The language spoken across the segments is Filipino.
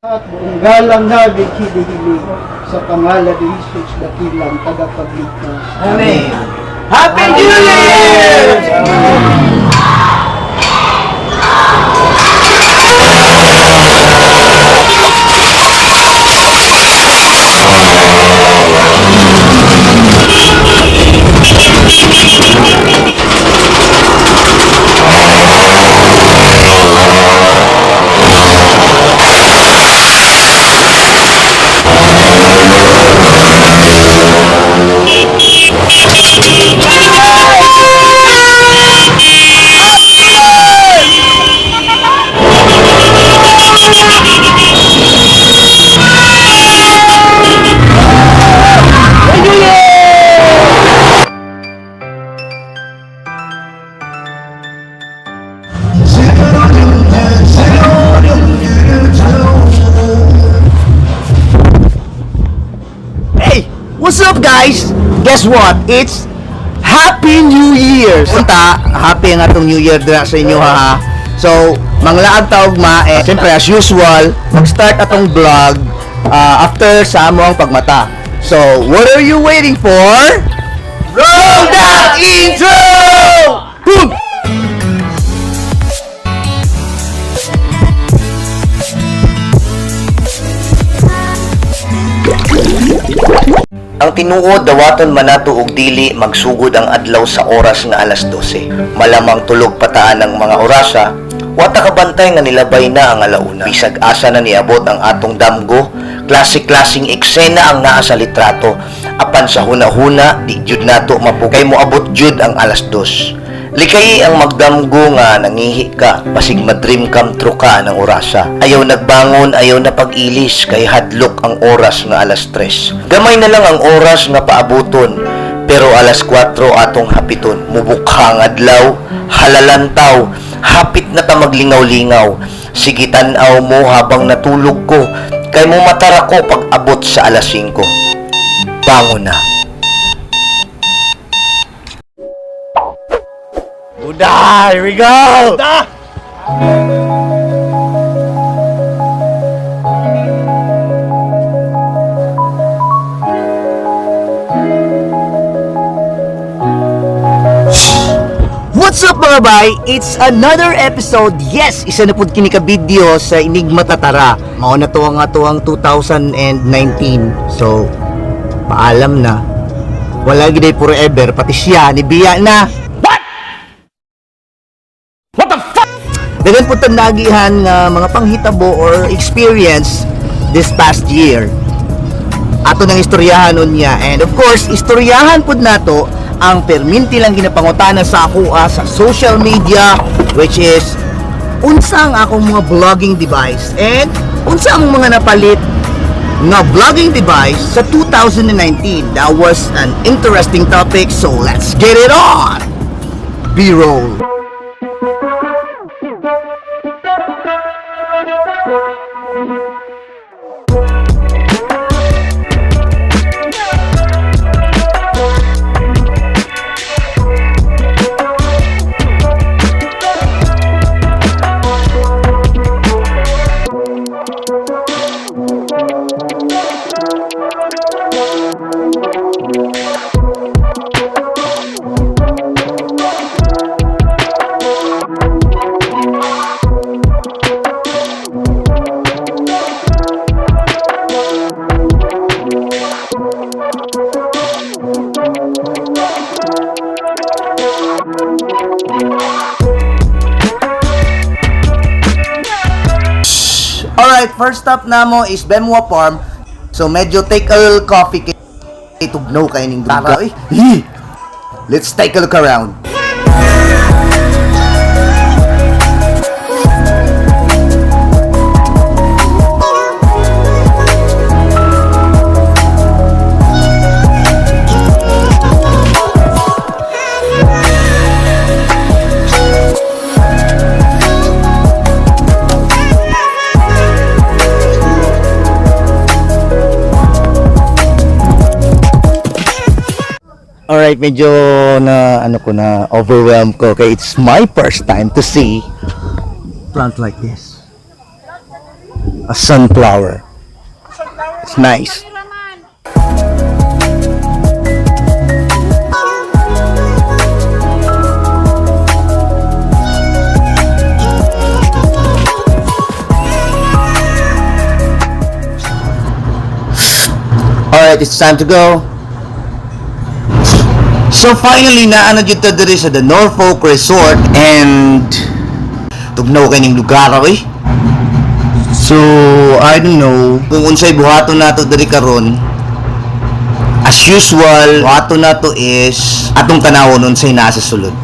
At buong galang namin hinihiling sa pangalan ni Jesus dakilang tagapagligtas. Amen. Happy New Year! What's up guys? Guess what? It's Happy New Year! Punta, happy ang atong New Year dira sa inyo ha. So, manglaag taog ma, siyempre as usual, mag-start atong vlog after sa among pagmata. So, what are you waiting for? Roll that intro! Boom! Ang tinuod dawaton manato og dili magsugod ang adlaw sa oras nga alas 12. Malamang tulog pataan ng mga orasa, wata kabantay nga nilabay na ang alauna. Bisag asa na niabot ang atong damgo, klase-klaseng eksena ang naa sa litrato. Apan sa huna-huna, di jud nato mapugay mo abot jud ang alas 2. Likay ang magdamgo nga nangihi ka, pasig madream come true ka ng orasa. Ayaw nagbangon, ayaw na pag-ilis, kay hadlok ang oras nga alas 3. Gamay na lang ang oras nga paabuton, pero alas 4 atong hapiton. Mubukhang adlaw, halalantaw, hapit na ta maglingaw-lingaw. Sige tanaw mo habang natulog ko, kay mo matara ko pag abot sa alas 5. Bangon na. Budah! Here we go! Budah! What's up mga bay? It's another episode. Yes, isa na pud kini ka video sa Inig matatara. Mao na to ang atuang 2019. So, paalam na. Wala gid forever, pati siya ni biya na. Dagan po nagihan nga mga panghitabo or experience this past year. Ato nang istoryahan niya. And of course, istoryahan po nato ang perminti lang ginapangutana sa ako sa social media, which is unsa ang akong mga vlogging device and unsa ang mga napalit na vlogging device sa 2019. That was an interesting topic, so let's get it on! B-roll. Alright, first stop namo is Bemwa Farm. So medyo take a little coffee kay tugnaw kay ning duga. Let's take a look around. Alright, medyo na overwhelmed ko kaya it's my first time to see plant like this. A sunflower. It's nice. Alright, it's time to go. So finally, naano dito diri sa the Norfolk Resort and tugnaw kaning lugar eh. So, I don't know kung unsay buhaton nato diri karon. As usual, buhaton nato is atong tanawon unsay nasa sulod.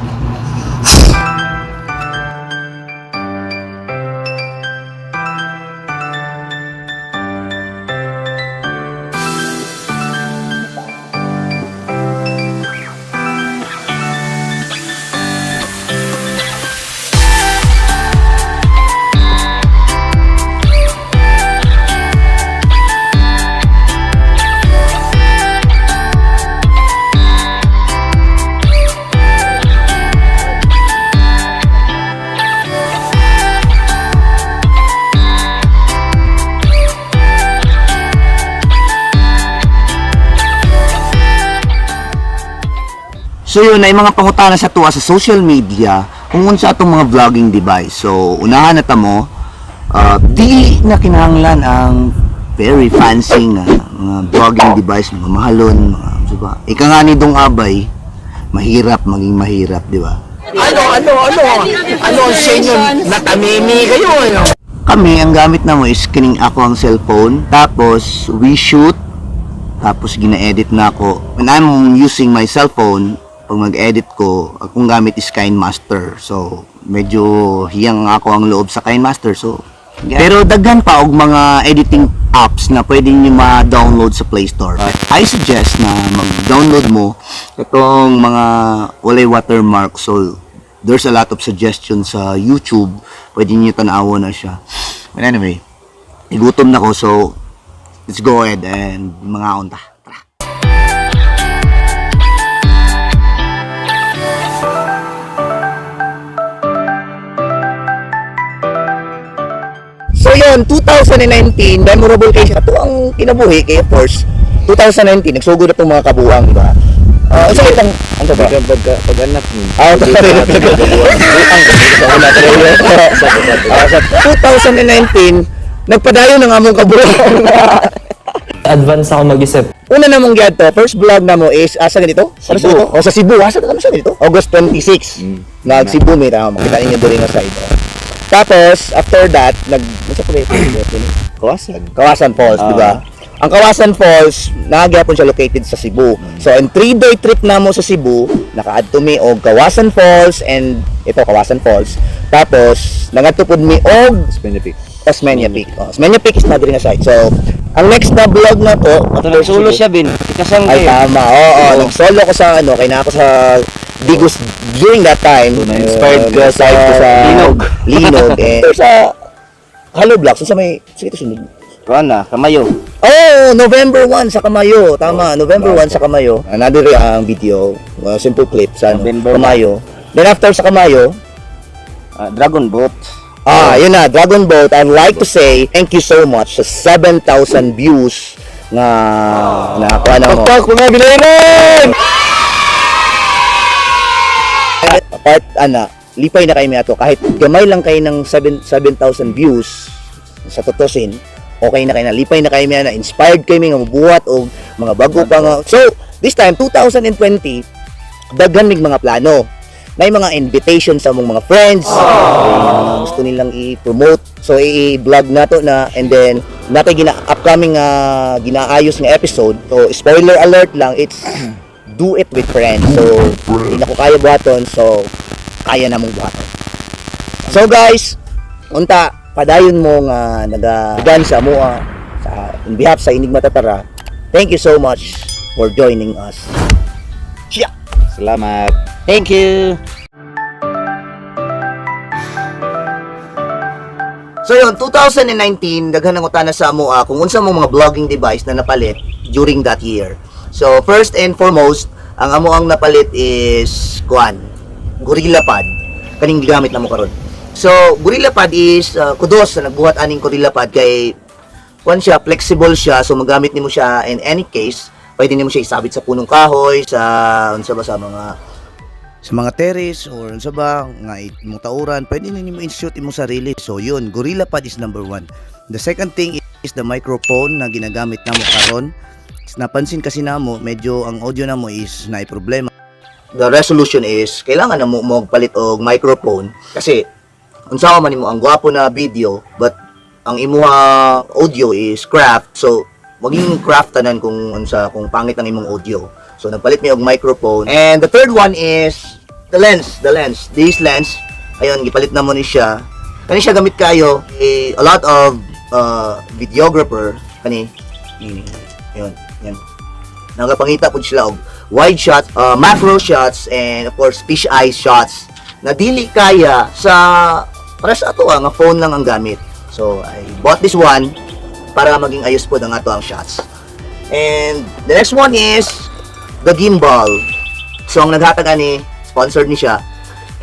So yun, ay mga pangutana sa tuwa sa social media kung unsa atong mga vlogging device. So, unahan na mo, di na kinahanglan ang very fancy nga mga vlogging device, mga mahalon, diba? Ika nga ni dong abay, mahirap maging mahirap, di ba? Ano ang sa inyo? Natamimi kayo, ano? Kami, ang gamit na mo is kining ako ang cellphone, tapos we shoot, tapos gina-edit na ako. When I'm using my cellphone, pag mag-edit ko, akong gamit is KineMaster. So, medyo hiyang ako ang loob sa KineMaster. So, yeah. Pero daghan pa og mga editing apps na pwede niyo ma-download sa Play Store. I suggest na mag-download mo itong mga walay watermark. So, there's a lot of suggestions sa YouTube. Pwede niyo tanawon na siya. But anyway, igutom na ko. So, let's go ahead and mga unta. So yun, 2019, memorable kayo siya. Ito ang kinabuhi kay of course. 2019, nagsugod na itong mga kabuang, di ba? Isa itang, ano ba? Pag-anak mo. Sa 2019, nagpadayo ng among kabuang. Advance ako mag-isip. Una namang gyud to, first vlog na mo is asa ganito? Cebu. O sa Cebu, asa ka siya dito? August 26. Nag-Cebu may tama, makita niyo diri nga side. Tapos, after that, nasa pa Kawasan Falls, di ba? Ang Kawasan Falls, nagyapon siya located sa Cebu. So, in 3-day trip na mo sa Cebu, naka-add to me og Kawasan Falls and ito, Kawasan Falls. Tapos, nangatupod mi og Osmeña Peak. Osmeña Peak is na diri nga side. So, ang next na vlog na to, Solo siya, Bin. Ikasang ay tama, oo. Nag-solo ko sa kaya na ako sa Digos during that time. Na-inspired ka sa Linog. And sa Hollow Blocks, sa may, sige ito sunod. Kamayo. Oh, November 1 sa Kamayo. Tama, November 1 sa Kamayo. Another ang video, simple clip sa Kamayo. Then after sa Kamayo, Dragon Boat. yun na, Dragon Boat. I'd like to say thank you so much sa 7,000 views nga nakakuha na mo. Pagpak mga binayran! Apart, lipay na kayo may ato. Kahit gamay lang kayo ng 7,000 views sa tutusin, okay na kayo na. Lipay na kayo may na. Inspired kayo may nga mabuhat o mga bago pa nga. So, this time, 2020, daghan mig mga plano. May mga invitation sa mga friends. Gusto nilang i-promote. So, i-vlog na to na. And then, natin upcoming ginaayos ng episode. So, spoiler alert lang, it's do it with friends. So, hindi na ko kaya buhaton. So, kaya na mong buhaton. So, guys, unta, padayon mo nga nagagan sa mua in behalf sa Inig Matatara. Thank you so much for joining us. Siya! Salamat. Thank you! So yun, 2019, daghan ng utana sa mua kung unsa mo mga vlogging device na napalit during that year. So, first and foremost, ang amo ang napalit is Gorilla Pad. Kaning gamit na mo karon. So, Gorilla Pad is kudos sa nagbuhat aning Gorilla Pad kay siya, flexible siya, so magamit nimo siya in any case. Pwede nimo siya isabit sa punong kahoy, sa mga terrace or unsa ba nga imong tauran, pwede nimo insert imong sarili. So yun, Gorilla Pad is number 1. The second thing is the microphone na ginagamit namo karon. Napansin kasi namo medyo ang audio namo is naay problema. The resolution is kailangan namo magpalit og microphone kasi unsa man nimo ang gwapo na video but ang imuha audio is craft. So maging craft tanan kung pangit ang imong audio. So nagpalit mi og microphone. And the third one is the lens. This lens, ayun gipalit na mo ni siya. Kani siya gamit kayo a lot of videographer kani. Ayun, yan. Nagapangita pud sila og wide shots, macro shots, and of course fish eye shots na dili kaya para sa ato nga phone lang ang gamit. So I bought this one para maging ayos po ang ato ang shots. And the next one is the gimbal. So ang naghatag ani, sponsored ni siya.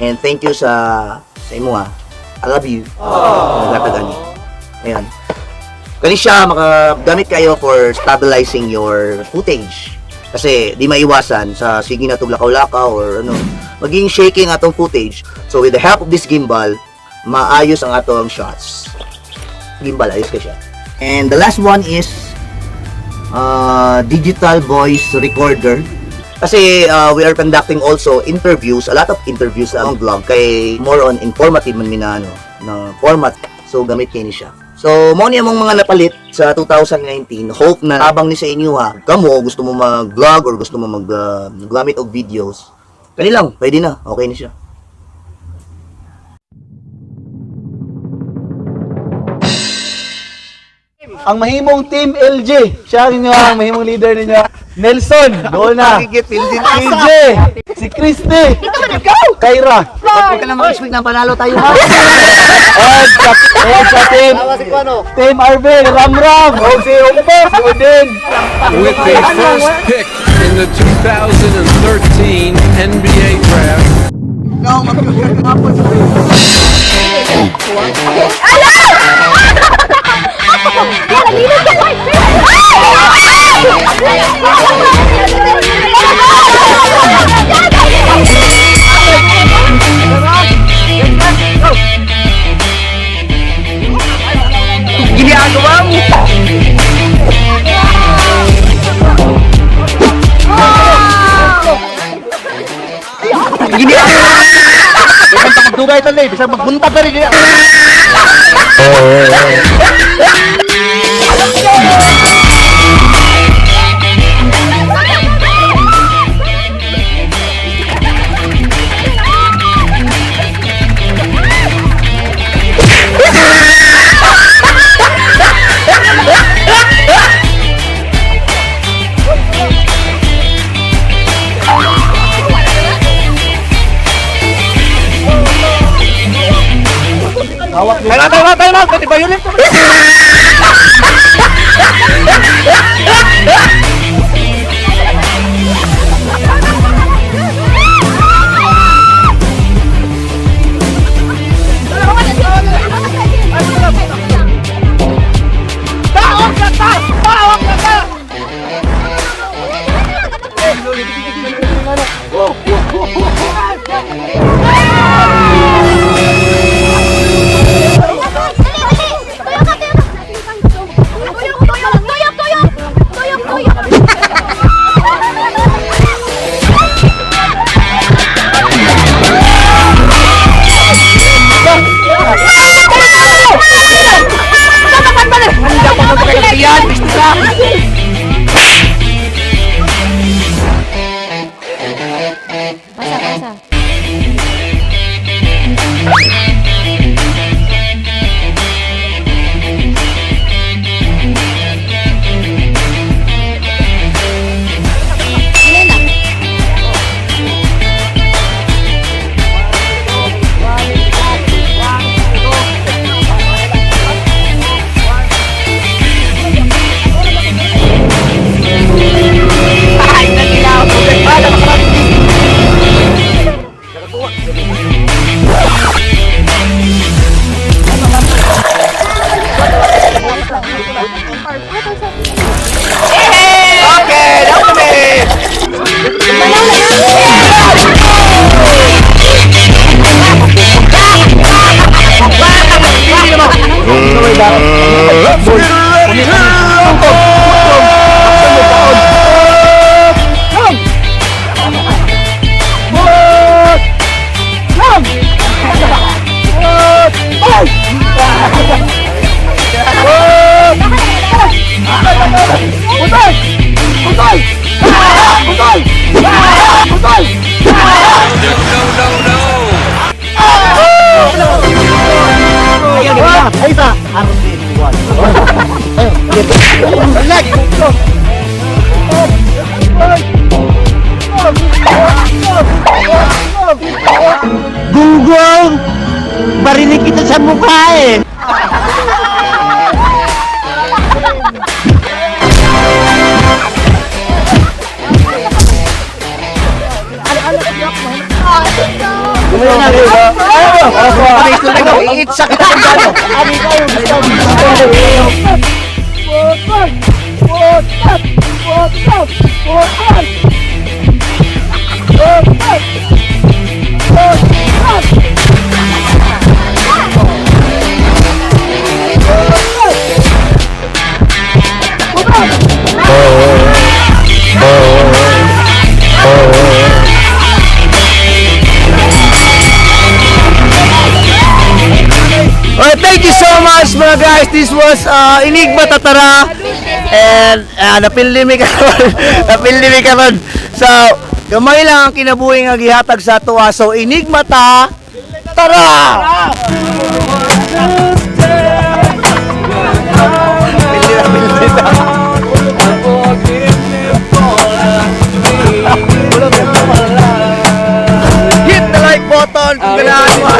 And thank you sa imo ha. I love you. Naghatag ani. Ayan. Kani siya makagamit kayo for stabilizing your footage. Kasi di maiwasan sa sige na tug lakaw-lakaw or maging shaking atong footage. So with the help of this gimbal, maayos ang atong shots. Gimbal ayos ka siya. And the last one is digital voice recorder. Kasi we are conducting also interviews, a lot of interviews ang vlog kay more on informative man na format. So gamit kay ni siya. So mo ni among mga napalit sa 2019. Hope na habang ni sa inyo ha. Kamo gusto mo mag-vlog or gusto mo maggamit og videos. Kani lang, pwede na. Okay na siya. Ang mahimong team LG, siya ang mahimong leader ninyo. Nelson, doon na. LG, si Christy, Kyra. Huwag ka na mag-expect na panalo tayo ha. And sa team Arvin, Ramram, o si Umpa, si Odin. With the first pick in the 2013 NBA draft. Ginagawa mo! Ginagawa mo! Bisang takagdugay ito na bisang magbuntag na rin niya. Tayo na! Pwede ba yun? Gunggong! Barinig kita sa mukha eh! Thank you so much mga guys. This was Inig Tatara and napildimi karon. So gamay lang ang kinabuhi nga gihatag sa tuwa. So Inig Tatara. Hit the like button kung ganahan mo.